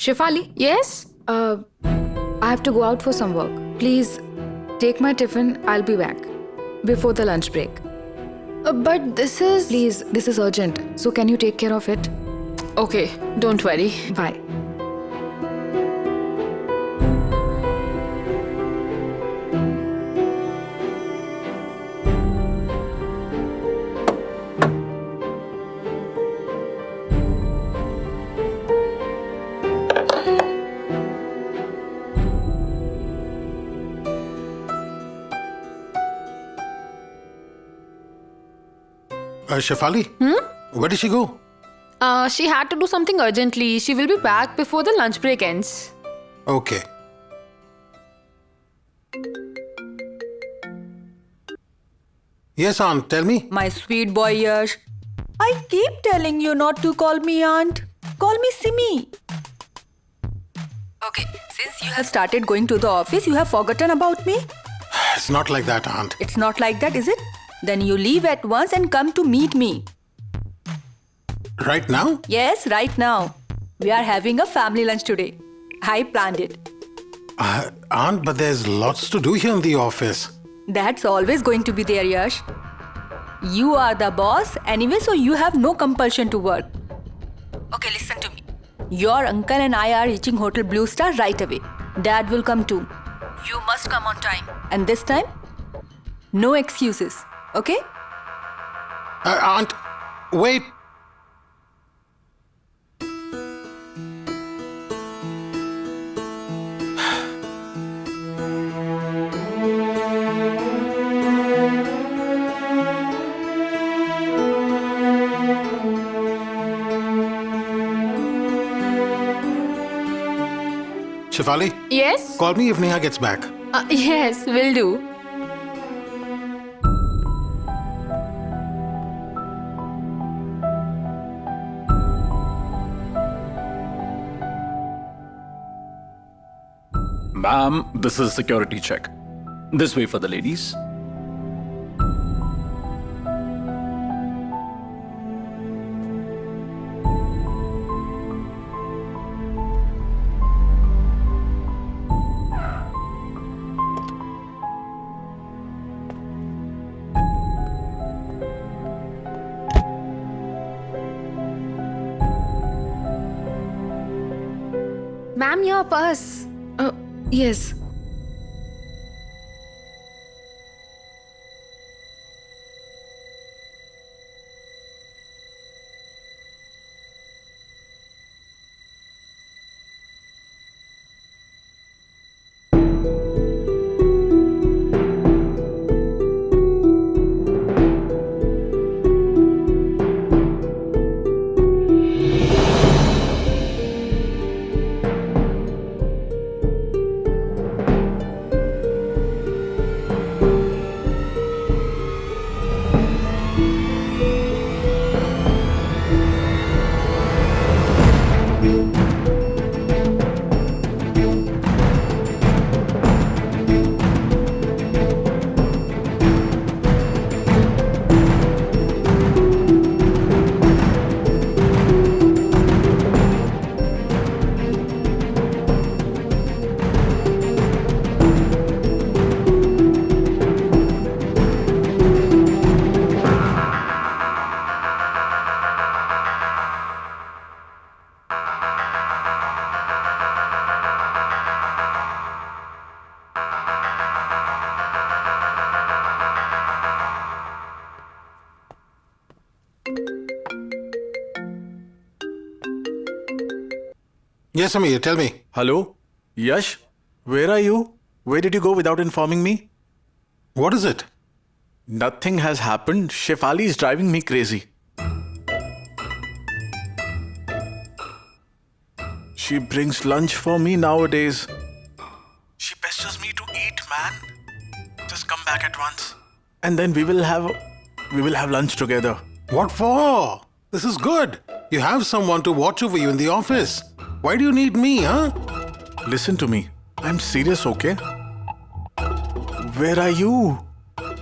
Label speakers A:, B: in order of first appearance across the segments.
A: Shefali,
B: Yes?
A: I have to go out for some work. Please take my tiffin. I'll be back before the lunch break.
B: But this is...
A: Please, this is urgent. So can you take care of it?
B: Okay, don't worry.
A: Bye.
C: Shefali? Where did she go?
B: She had to do something urgently. She will be back before the lunch break ends.
C: Okay. Yes, Aunt, tell me.
D: My sweet boy Yash. I keep telling you not to call me aunt. Call me Simi. Okay, since you have started going to the office, you have forgotten about me?
C: It's not like that, Aunt.
D: It's not like that, is it? Then you leave at once and come to meet me.
C: Right now?
D: Yes, right now. We are having a family lunch today. I planned it.
C: Aunt, but there's lots to do here in the office.
D: That's always going to be there, Yash. You are the boss anyway, so you have no compulsion to work. Okay, listen to me. Your uncle and I are reaching Hotel Blue Star right away. Dad will come too. You must come on time. And this time, no excuses. Okay?
C: Aunt, wait. Shefali,
B: Yes?
C: call me if Neha gets back.
B: Yes, will do.
E: Ma'am, this is security check. This way for the ladies.
B: Ma'am, your purse.
A: Yes.
C: Yes, Amir, tell me.
E: Hello? Yash? Where are you? Where did you go without informing me?
C: What is it?
E: Nothing has happened. Shefali is driving me crazy. She brings lunch for me nowadays. She pesters me to eat, man. Just come back at once. And then we will have lunch together.
C: What for? This is good. You have someone to watch over you in the office. Why do you need me, huh?
E: Listen to me. I'm serious, okay? Where are you?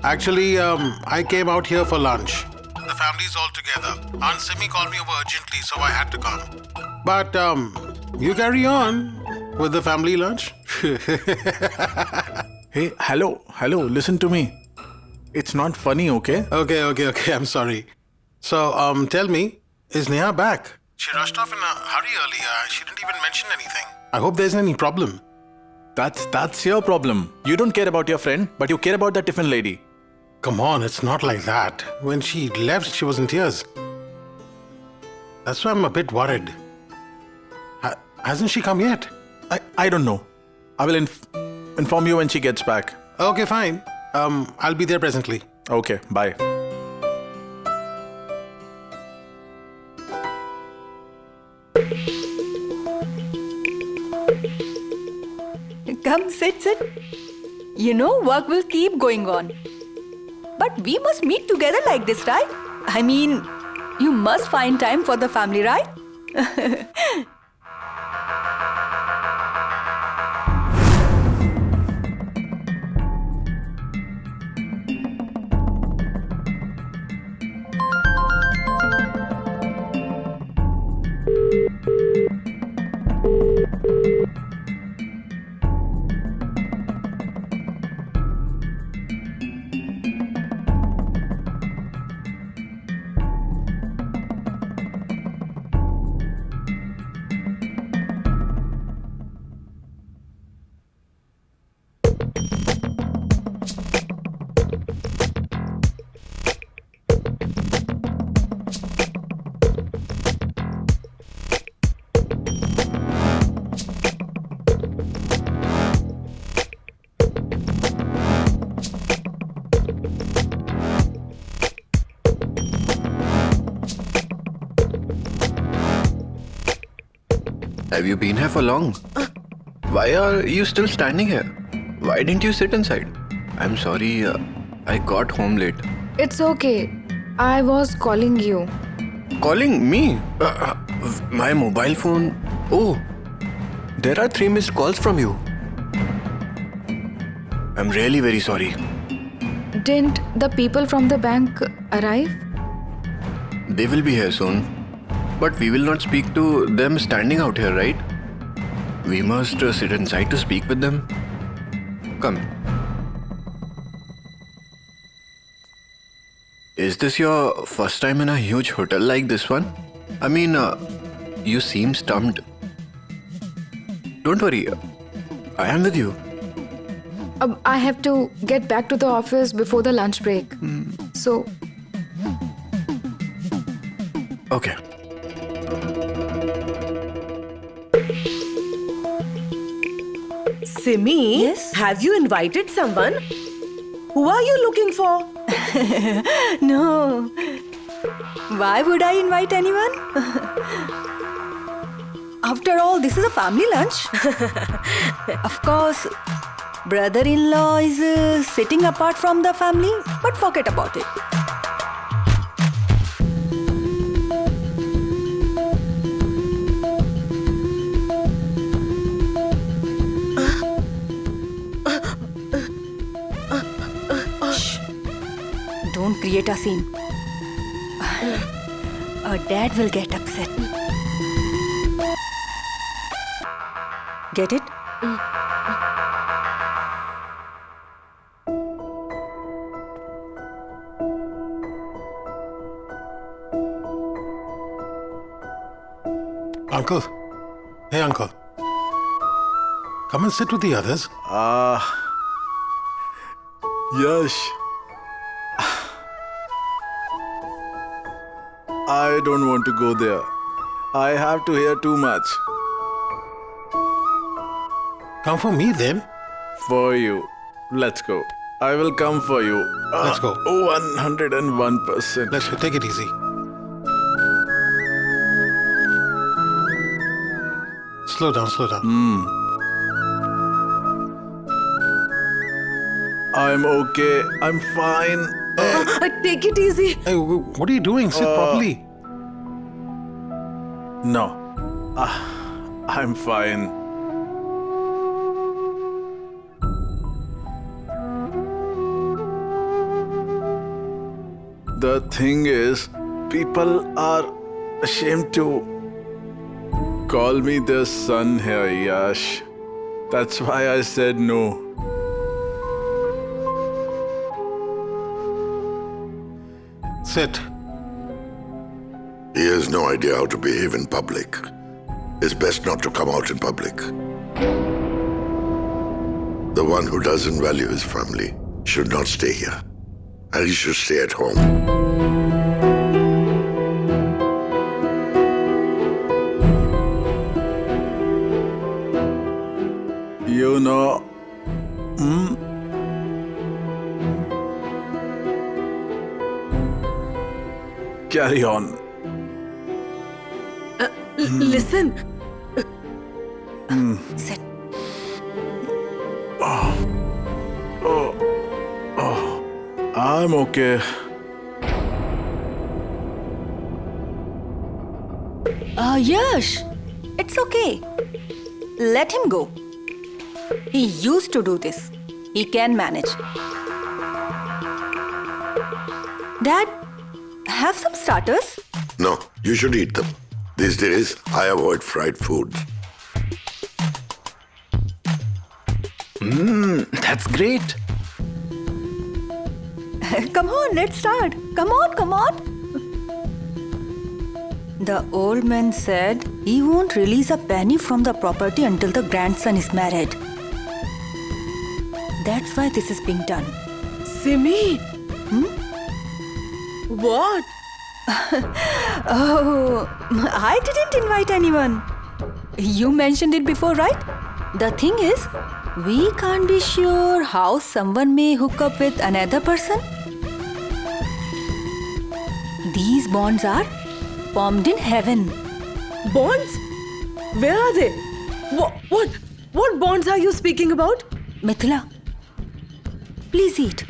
C: Actually, I came out here for lunch. The family's all together. Aunt Simi called me over urgently, so I had to come. But, You carry on with the family lunch.
E: Hey, hello, listen to me. It's not funny, okay?
C: Okay. I'm sorry. So, tell me, is Neha back? She rushed off in a hurry earlier. She didn't even mention anything. I hope there's any problem.
E: That's your problem. You don't care about your friend, but you care about the tiffin lady.
C: Come on, it's not like that. When she left, she was in tears. That's why I'm a bit worried. Hasn't she come yet?
E: I don't know. I will inform you when she gets back.
C: Okay, fine. I'll be there presently.
E: Okay, bye.
D: Come, sit. You know, work will keep going on. But we must meet together like this, right? I mean, you must find time for the family, right?
F: Have you been here for long? Why are you still standing here? Why didn't you sit inside? I'm sorry, I got home late.
A: It's okay. I was calling you.
F: Calling me? My mobile phone? Oh, there are 3 missed calls from you. I'm really very sorry.
A: Didn't the people from the bank arrive?
F: They will be here soon. But we will not speak to them standing out here, right? We must sit inside to speak with them. Come. Is this your first time in a huge hotel like this one? I mean, you seem stumped. Don't worry, I am with you.
A: I have to get back to the office before the lunch break. So,
F: Okay.
G: Simi,
D: Yes?
G: have you invited someone? Who are you looking for?
D: No. Why would I invite anyone? After all, this is a family lunch. Of course, brother-in-law is sitting apart from the family, but forget about it. Don't create a scene. Dad will get upset. Get it?
C: Uncle. Hey, Uncle. Come and sit with the others.
E: Yash. I don't want to go there. I have to hear too much.
C: Come for me then.
E: For you. Let's go. I will come for you.
C: Let's go.
E: 101%.
C: Let's go. Take it easy. Slow down.
E: I'm okay. I'm fine.
G: Take it easy.
C: Hey, what are you doing? Sit properly.
E: No. I'm fine. The thing is, people are ashamed to call me the son here, Yash. That's why I said no.
C: Sit.
H: He has no idea how to behave in public. It's best not to come out in public. The one who doesn't value his family should not stay here. And he should stay at home.
E: You know, carry on.
G: Listen.
D: Sit.
E: I'm okay.
D: Yash, it's okay. Let him go. He used to do this. He can manage. Dad, have some starters.
H: No, you should eat them. These days, I avoid fried food.
F: That's great.
D: Come on, let's start. Come on, come on. The old man said he won't release a penny from the property until the grandson is married. That's why this is being done.
G: Simi. What?
D: Oh, I didn't invite anyone. You mentioned it before, right? The thing is, we can't be sure how someone may hook up with another person. These bonds are formed in heaven.
G: Bonds? Where are they? What bonds are you speaking about?
D: Mithila, please eat.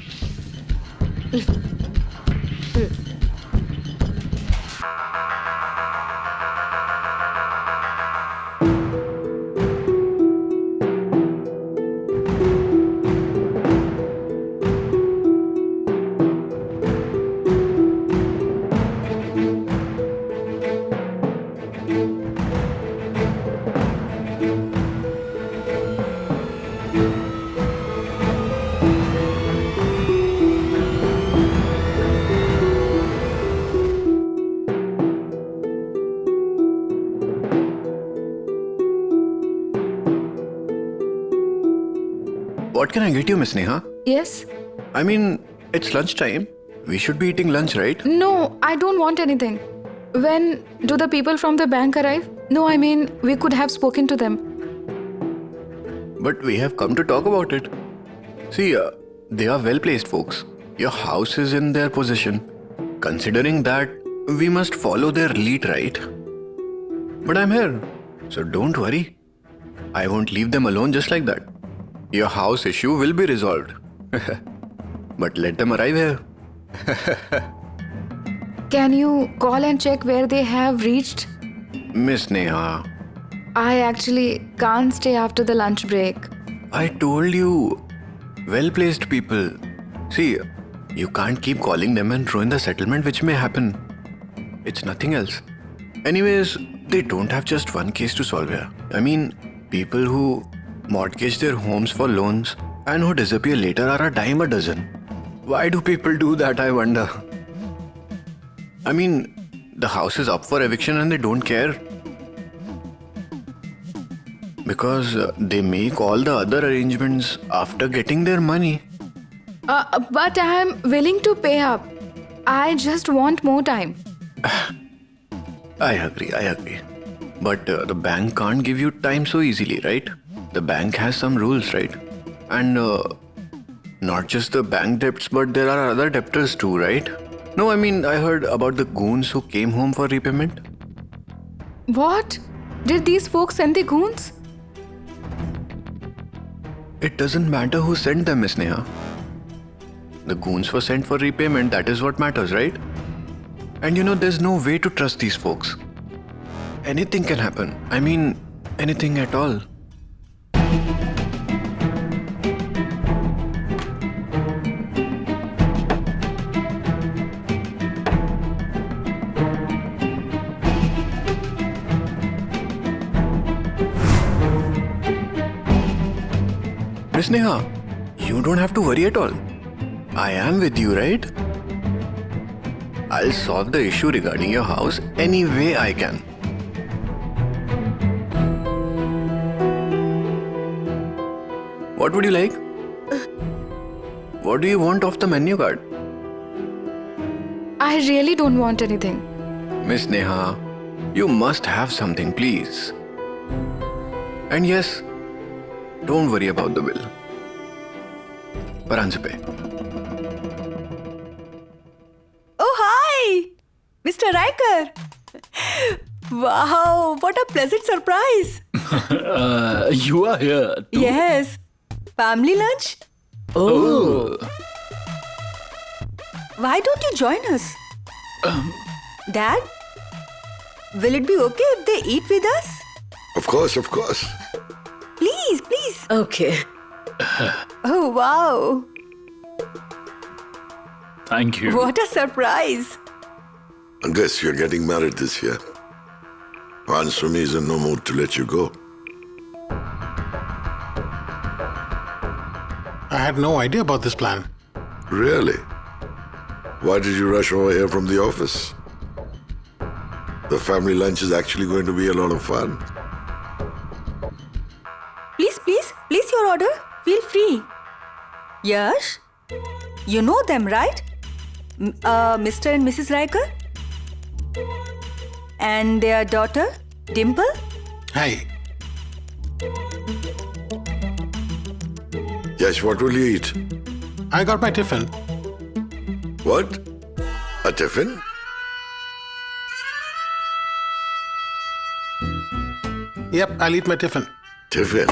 F: What can I get you, Miss Neha?
A: Yes?
F: I mean, it's lunchtime. We should be eating lunch, right?
A: No, I don't want anything. When do the people from the bank arrive? No, I mean, we could have spoken to them.
F: But we have come to talk about it. See, they are well-placed folks. Your house is in their possession. Considering that, we must follow their lead, right? But I'm here, so don't worry. I won't leave them alone just like that. Your house issue will be resolved. But let them arrive here.
A: Can you call and check where they have reached?
F: Miss Neha,
A: I actually can't stay after the lunch break.
F: I told you, well-placed people. See, you can't keep calling them and ruin the settlement which may happen. It's nothing else. Anyways, they don't have just one case to solve here. I mean, people who mortgage their homes for loans and who disappear later are a dime a dozen. Why do people do that, I wonder? I mean, the house is up for eviction and they don't care. Because they make all the other arrangements after getting their money.
A: But I am willing to pay up. I just want more time.
F: I agree. But the bank can't give you time so easily, right? The bank has some rules, right? And not just the bank debts, but there are other debtors too, right? No, I mean, I heard about the goons who came home for repayment.
A: What? Did these folks send the goons?
F: It doesn't matter who sent them, Miss Neha. The goons were sent for repayment, that is what matters, right? And you know, there's no way to trust these folks. Anything can happen. I mean, anything at all. Miss Neha, you don't have to worry at all. I am with you, right? I'll solve the issue regarding your house any way I can. What would you like? What do you want off the menu card?
A: I really don't want anything.
F: Miss Neha, you must have something, please. And yes, don't worry about the bill. Paran se pay.
D: Oh, hi! Mr. Riker! Wow, what a pleasant surprise!
I: You are here.
D: Yes. Family lunch?
I: Oh.
D: Why don't you join us? Dad? Will it be okay if they eat with us?
H: Of course, of course.
D: Please, please.
G: Okay.
D: Oh, wow.
I: Thank you.
D: What a surprise.
H: I guess you're getting married this year. Aunt Sumi is in no mood to let you go.
C: I had no idea about this plan.
H: Really? Why did you rush over here from the office? The family lunch is actually going to be a lot of fun.
D: Please your order. Feel free. Yash? You know them, right? Mr. and Mrs. Riker? And their daughter, Dimple?
C: Hey,
H: Yes, what will you eat?
C: I got my tiffin.
H: What? A tiffin?
C: Yep, I'll eat my tiffin.
H: Tiffin?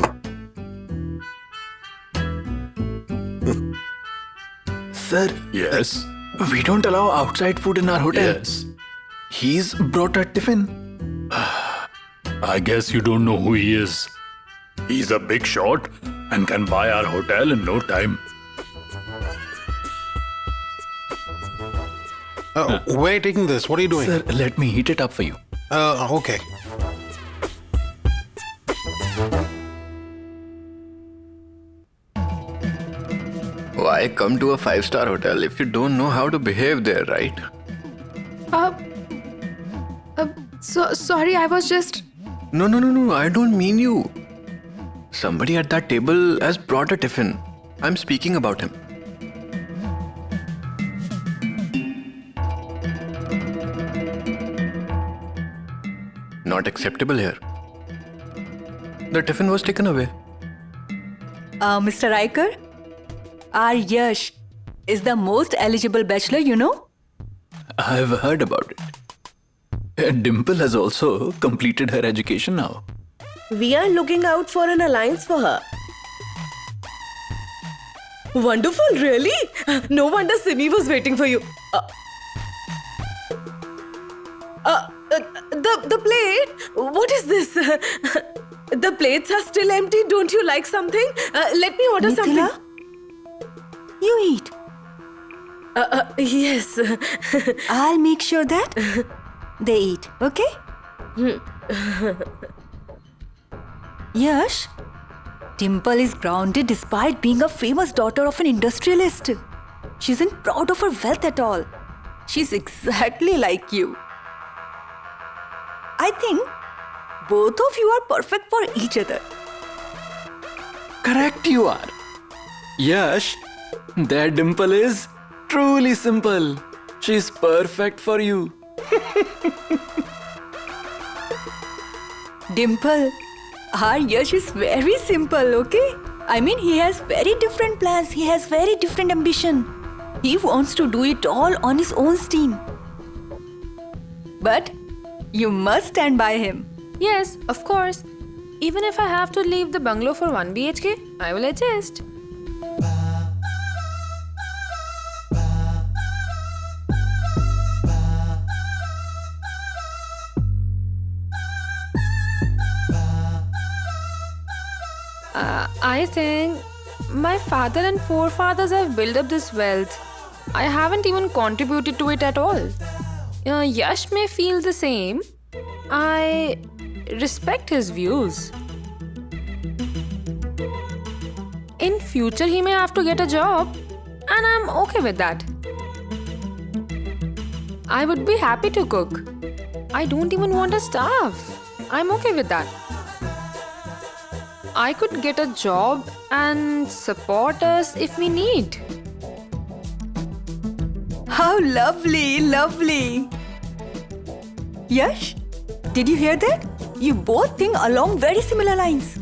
E: Sir,
I: Yes.
E: we don't allow outside food in our hotel.
I: Yes.
E: He's brought a tiffin.
I: I guess you don't know who he is. He's a big shot and can buy our hotel in no time.
C: Where are you taking this? What are you doing?
E: Sir, let me heat it up for you.
C: Okay.
F: Why come to a 5-star hotel if you don't know how to behave there, right?
A: Sorry, I was just.
F: No, I don't mean you. Somebody at that table has brought a tiffin. I'm speaking about him. Not acceptable here. The tiffin was taken away.
D: Mr. Riker? Our Yash is the most eligible bachelor, you know?
E: I've heard about it. And Dimple has also completed her education now.
G: We are looking out for an alliance for her. Wonderful, really? No wonder Simi was waiting for you. The plate? What is this? The plates are still empty. Don't you like something? Let me order
D: Mithila?
G: something.
D: You eat.
G: Yes.
D: I'll make sure that they eat, okay? Yash, Dimple is grounded despite being a famous daughter of an industrialist. She isn't proud of her wealth at all. She's exactly like you. I think both of you are perfect for each other.
E: Correct you are. Yash, that Dimple is truly simple. She's perfect for you.
D: Dimple, our Yash is very simple, okay? I mean, he has very different plans. He has very different ambition. He wants to do it all on his own steam. But you must stand by him.
B: Yes, of course. Even if I have to leave the bungalow for 1 BHK, I will adjust. I think my father and forefathers have built up this wealth. I haven't even contributed to it at all. Yash may feel the same. I respect his views. In future he may have to get a job, and I'm okay with that. I would be happy to cook. I don't even want to starve. I'm okay with that. I could get a job and support us if we need.
D: How lovely, lovely. Yash, did you hear that? You both think along very similar lines.